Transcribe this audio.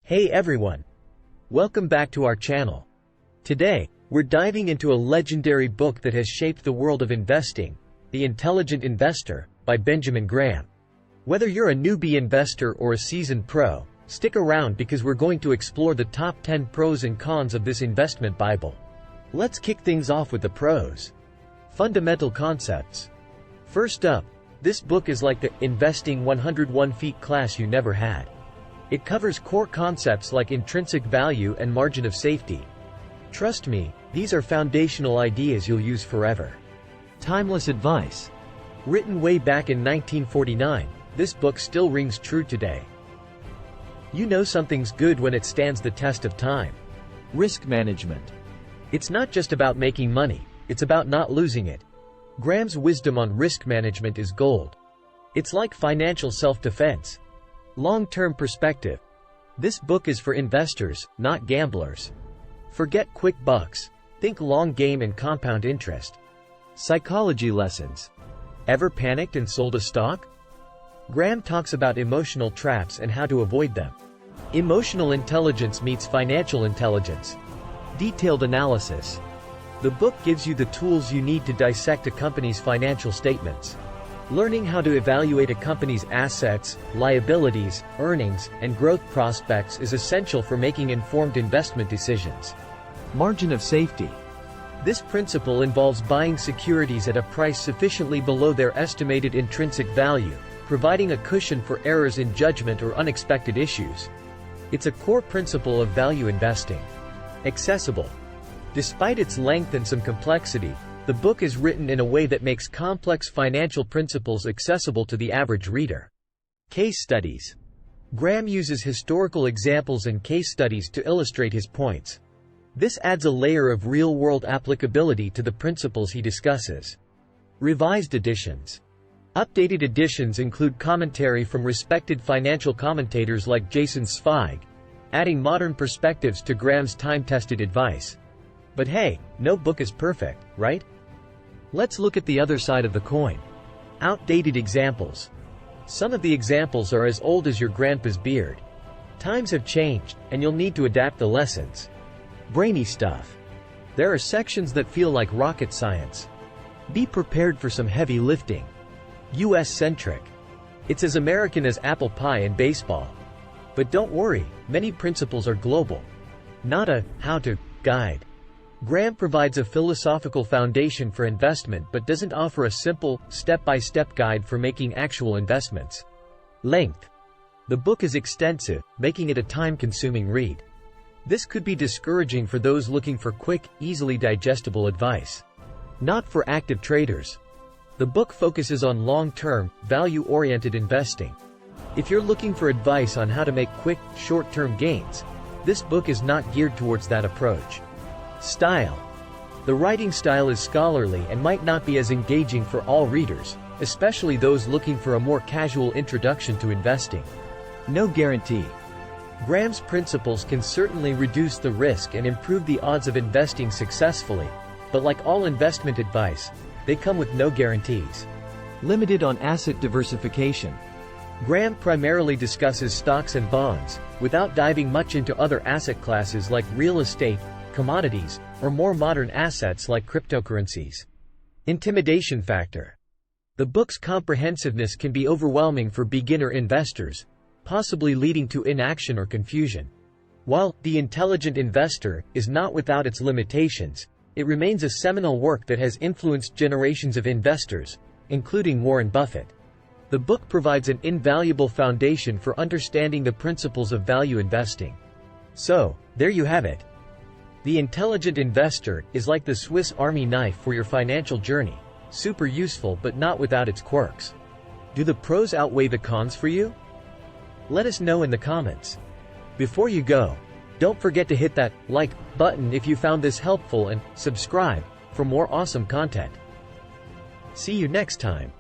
Hey everyone! Welcome back to our channel. Today, we're diving into a legendary book that has shaped the world of investing, The Intelligent Investor, by Benjamin Graham. Whether you're a newbie investor or a seasoned pro, stick around because we're going to explore the top 10 pros and cons of this investment Bible. Let's kick things off with the pros. Fundamental concepts. First up, this book is like the Investing 101 Feet class you never had. It covers core concepts like intrinsic value and margin of safety. Trust me, these are foundational ideas you'll use forever. Timeless advice. Written way back in 1949, this book still rings true today. You know something's good when it stands the test of time. Risk management. It's not just about making money, it's about not losing it. Graham's wisdom on risk management is gold. It's like financial self-defense. Long-term perspective. This book is for investors, not gamblers. Forget quick bucks. Think long game and compound interest. Psychology lessons. Ever panicked and sold a stock? Graham talks about emotional traps and how to avoid them. Emotional intelligence meets financial intelligence. Detailed analysis. The book gives you the tools you need to dissect a company's financial statements. Learning how to evaluate a company's assets, liabilities, earnings, and growth prospects is essential for making informed investment decisions. Margin of safety. This principle involves buying securities at a price sufficiently below their estimated intrinsic value, providing a cushion for errors in judgment or unexpected issues. It's a core principle of value investing. Accessible. Despite its length and some complexity, the book is written in a way that makes complex financial principles accessible to the average reader. Case studies. Graham uses historical examples and case studies to illustrate his points. This adds a layer of real-world applicability to the principles he discusses. Revised editions. Updated editions include commentary from respected financial commentators like Jason Zweig, adding modern perspectives to Graham's time-tested advice. But hey, no book is perfect, right? Let's look at the other side of the coin. Outdated examples. Some of the examples are as old as your grandpa's beard. Times have changed, and you'll need to adapt the lessons. Brainy stuff. There are sections that feel like rocket science. Be prepared for some heavy lifting. US-centric. It's as American as apple pie and baseball. But don't worry, many principles are global. Not a how-to guide. Graham provides a philosophical foundation for investment but doesn't offer a simple, step-by-step guide for making actual investments. Length. The book is extensive, making it a time-consuming read. This could be discouraging for those looking for quick, easily digestible advice. Not for active traders. The book focuses on long-term, value-oriented investing. If you're looking for advice on how to make quick, short-term gains, this book is not geared towards that approach. Style. The writing style is scholarly and might not be as engaging for all readers, especially those looking for a more casual introduction to investing. No guarantee. Graham's principles can certainly reduce the risk and improve the odds of investing successfully, but like all investment advice, they come with no guarantees. Limited on asset diversification. Graham primarily discusses stocks and bonds, without diving much into other asset classes like real estate, commodities, or more modern assets like cryptocurrencies. Intimidation factor. The book's comprehensiveness can be overwhelming for beginner investors, possibly leading to inaction or confusion. While The Intelligent Investor is not without its limitations, it remains a seminal work that has influenced generations of investors, including Warren Buffett. The book provides an invaluable foundation for understanding the principles of value investing. So, there you have it. The Intelligent Investor is like the Swiss Army knife for your financial journey, super useful but not without its quirks. Do the pros outweigh the cons for you? Let us know in the comments. Before you go, don't forget to hit that like button if you found this helpful and subscribe for more awesome content. See you next time.